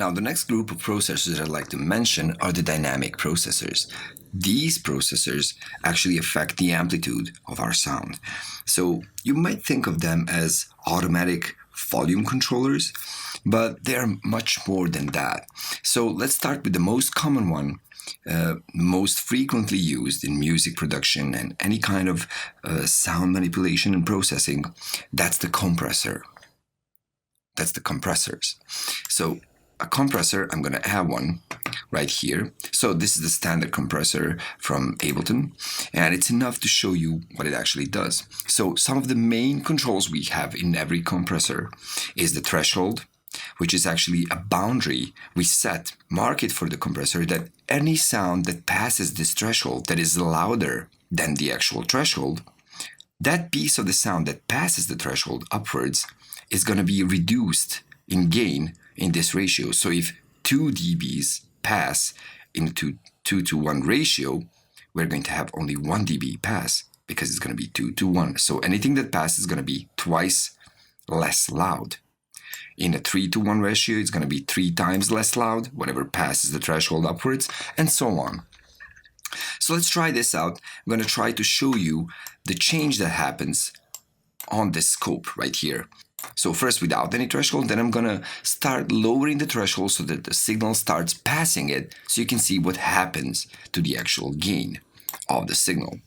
Now, the next group of processors I'd like to mention are the dynamic processors. These processors actually affect the amplitude of our sound. So you might think of them as automatic volume controllers, but they're much more than that. So let's start with the most common one, most frequently used in music production and any kind of sound manipulation and processing. That's the compressor. That's the compressors. So a compressor, I'm going to add one right here. So this is the standard compressor from Ableton, and it's enough to show you what it actually does. So some of the main controls we have in every compressor is the threshold, which is actually a boundary we set, mark it for the compressor, that any sound that passes this threshold that is louder than the actual threshold, that piece of the sound that passes the threshold upwards is going to be reduced in gain in this ratio. So if 2 dBs pass into 2:1 ratio, we're going to have only 1 dB pass because it's going to be 2:1. So anything that passes is going to be twice less loud. In a 3:1 ratio, it's going to be 3 times less loud, whatever passes the threshold upwards, and so on. So let's try this out. I'm going to try to show you the change that happens on this scope right here. So first without any threshold, then I'm going to start lowering the threshold so that the signal starts passing it, so you can see what happens to the actual gain of the signal.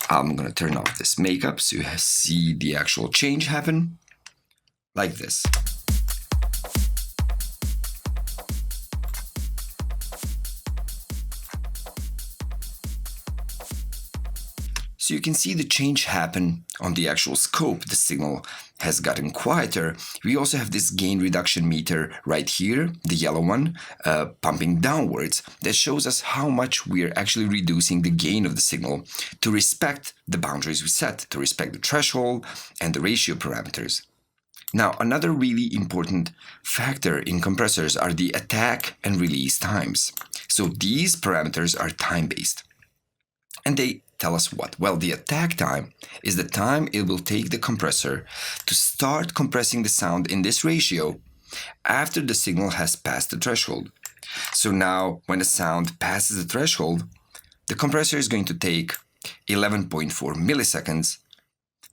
I'm going to turn off this makeup so you see the actual change happen like this. So you can see the change happen on the actual scope. The signal has gotten quieter. We also have this gain reduction meter right here, the yellow one, pumping downwards. That shows us how much we're actually reducing the gain of the signal to respect the boundaries we set, to respect the threshold and the ratio parameters. Now, another really important factor in compressors are the attack and release times. So these parameters are time-based. And they tell us what? Well, the attack time is the time it will take the compressor to start compressing the sound in this ratio after the signal has passed the threshold. So now, when the sound passes the threshold, the compressor is going to take 11.4 milliseconds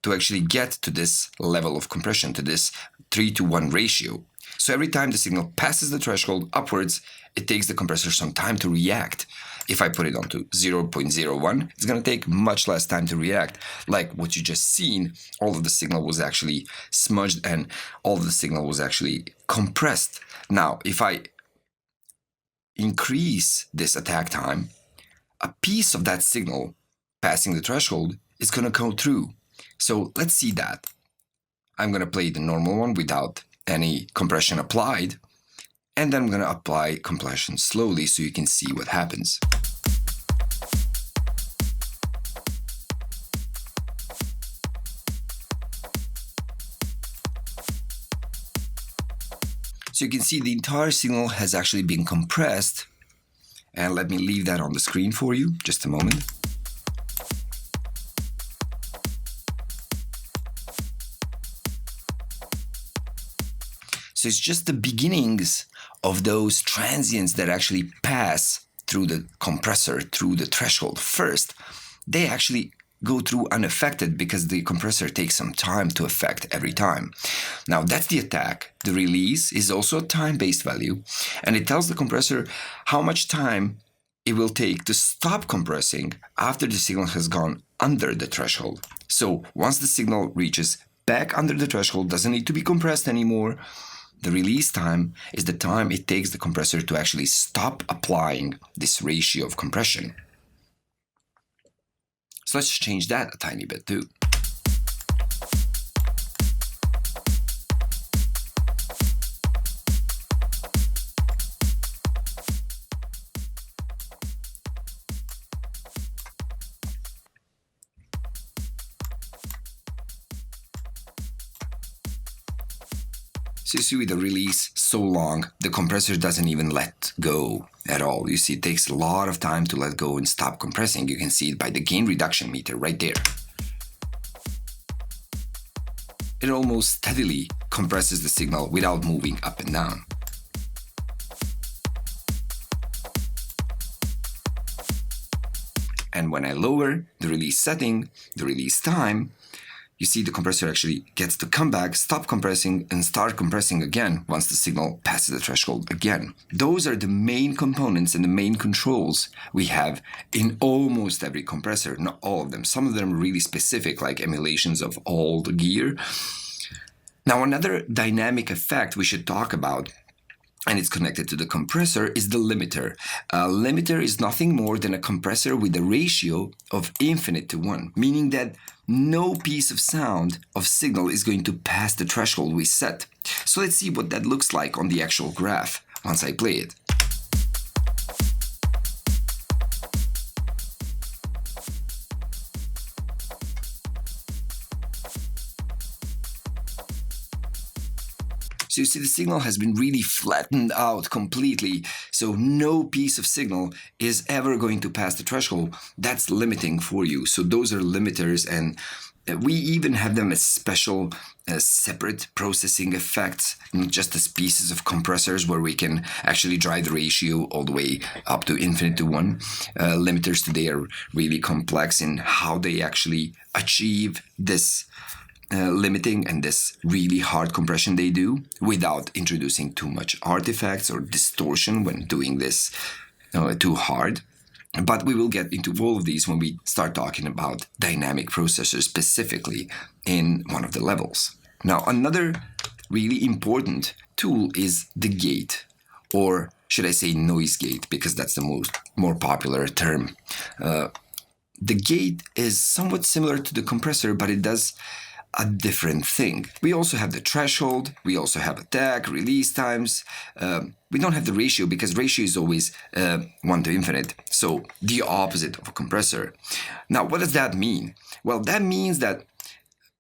to actually get to this level of compression, to this 3:1 ratio. So every time the signal passes the threshold upwards, it takes the compressor some time to react. If I put it onto 0.01, it's going to take much less time to react. Like what you just seen, all of the signal was actually smudged and all of the signal was actually compressed. Now, if I increase this attack time, a piece of that signal passing the threshold is going to go through. So let's see that. I'm going to play the normal one without any compression applied. And then I'm going to apply compression slowly so you can see what happens. So you can see the entire signal has actually been compressed. And let me leave that on the screen for you, just a moment. So it's just the beginnings of those transients that actually pass through the compressor, through the threshold first. They actually go through unaffected because the compressor takes some time to affect every time. Now that's the attack. The release is also a time-based value, and it tells the compressor how much time it will take to stop compressing after the signal has gone under the threshold. So once the signal reaches back under the threshold, doesn't need to be compressed anymore, the release time is the time it takes the compressor to actually stop applying this ratio of compression. So let's change that a tiny bit too. So you see with the release so long, the compressor doesn't even let go at all. You see it takes a lot of time to let go and stop compressing. You can see it by the gain reduction meter right there. It almost steadily compresses the signal without moving up and down. And when I lower the release setting, the release time, you see the compressor actually gets to come back, stop compressing, and start compressing again once the signal passes the threshold again. Those are the main components and the main controls we have in almost every compressor, not all of them. Some of them are really specific, like emulations of all the gear. Now, another dynamic effect we should talk about, and it's connected to the compressor, is the limiter. A limiter is nothing more than a compressor with a ratio of infinite to 1, meaning that no piece of sound of signal is going to pass the threshold we set. So let's see what that looks like on the actual graph once I play it. So you see the signal has been really flattened out completely, so no piece of signal is ever going to pass the threshold. That's limiting for you. So those are limiters, and we even have them as special separate processing effects, not just as pieces of compressors where we can actually drive the ratio all the way up to infinite to 1. Limiters today are really complex in how they actually achieve this limiting and this really hard compression they do without introducing too much artifacts or distortion when doing this too hard. But we will get into all of these when we start talking about dynamic processors specifically in one of the levels. Now, another really important tool is the gate, or should I say noise gate, because that's the more popular term. The gate is somewhat similar to the compressor, but it does a different thing. We also have the threshold, we also have attack, release times. We don't have the ratio because ratio is always 1 to infinite, so the opposite of a compressor. Now, what does that mean? Well, that means that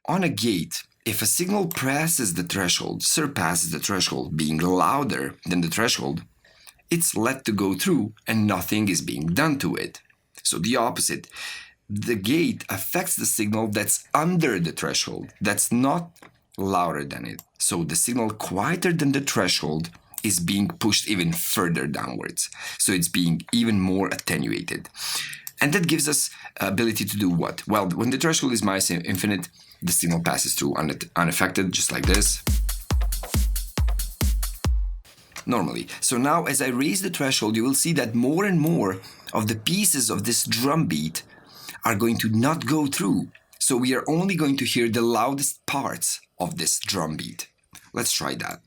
on a gate, if a signal passes the threshold, surpasses the threshold, being louder than the threshold, it's let to go through and nothing is being done to it. So the opposite. The gate affects the signal that's under the threshold, that's not louder than it. So the signal quieter than the threshold is being pushed even further downwards. So it's being even more attenuated. And that gives us ability to do what? Well, when the threshold is minus infinite, the signal passes through unaffected, just like this. Normally. So now as I raise the threshold, you will see that more and more of the pieces of this drum beat are going to not go through. So we are only going to hear the loudest parts of this drum beat. Let's try that.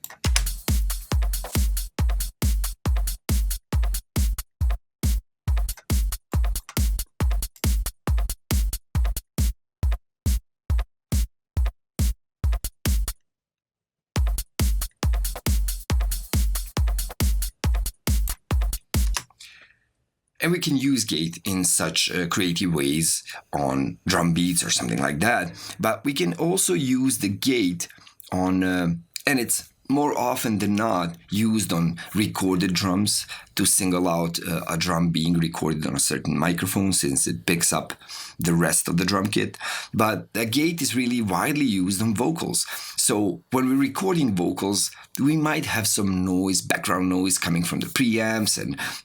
And we can use gate in such creative ways on drum beats or something like that. But we can also use the gate on, and it's more often than not used on recorded drums to single out a drum being recorded on a certain microphone, since it picks up the rest of the drum kit. But the gate is really widely used on vocals. So when we're recording vocals, we might have some noise, background noise coming from the preamps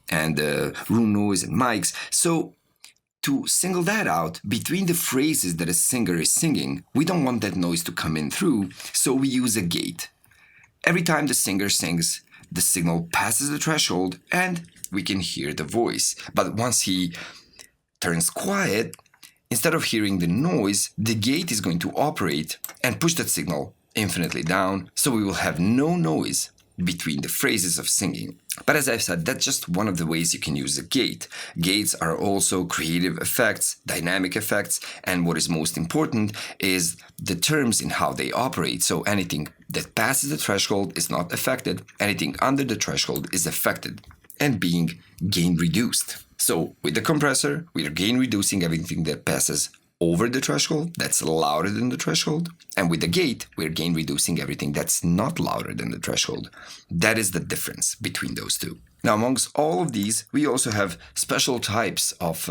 and room noise and mics. So to single that out between the phrases that a singer is singing, we don't want that noise to come in through, so we use a gate. Every time the singer sings, the signal passes the threshold and we can hear the voice. But once he turns quiet, instead of hearing the noise, the gate is going to operate and push that signal infinitely down, so we will have no noise between the phrases of singing. But as I've said, that's just one of the ways you can use a gate. Gates are also creative effects, dynamic effects, and what is most important is the terms in how they operate. So anything that passes the threshold is not affected, anything under the threshold is affected and being gain reduced. So with the compressor, we are gain reducing everything that passes over the threshold, that's louder than the threshold. And with the gate, we're gain reducing everything that's not louder than the threshold. That is the difference between those two. Now, amongst all of these, we also have special types of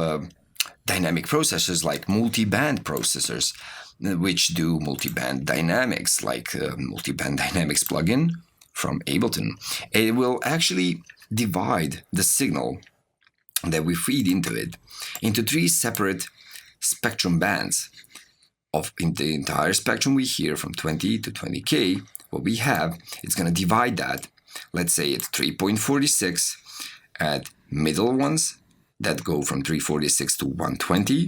dynamic processors like multiband processors, which do multiband dynamics, like multiband dynamics plugin from Ableton. It will actually divide the signal that we feed into it into three separate spectrum bands. In the entire spectrum we hear from 20 to 20K, what we have, it's going to divide that, let's say it's 3.46 at middle ones that go from 346 to 120,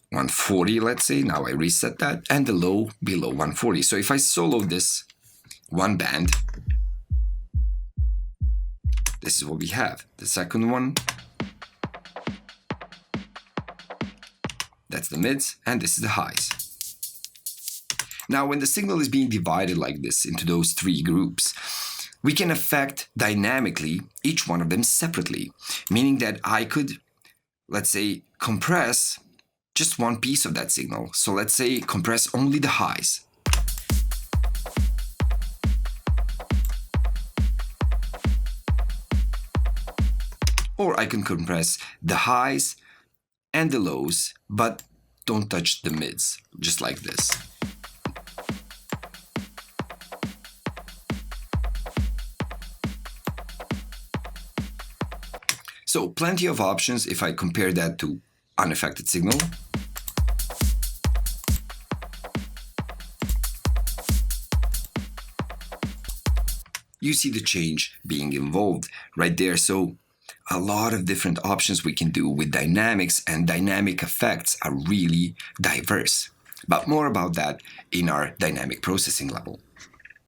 140, let's say, now I reset that, and the low below 140. So if I solo this one band, this is what we have. The second one, that's the mids, and this is the highs. Now, when the signal is being divided like this into those three groups, we can affect dynamically each one of them separately, meaning that I could, let's say, compress just one piece of that signal. So let's say compress only the highs. Or I can compress the highs and the lows, but don't touch the mids, just like this. So plenty of options if I compare that to unaffected signal. You see the change being involved right there. So a lot of different options we can do with dynamics, and dynamic effects are really diverse. But more about that in our dynamic processing level.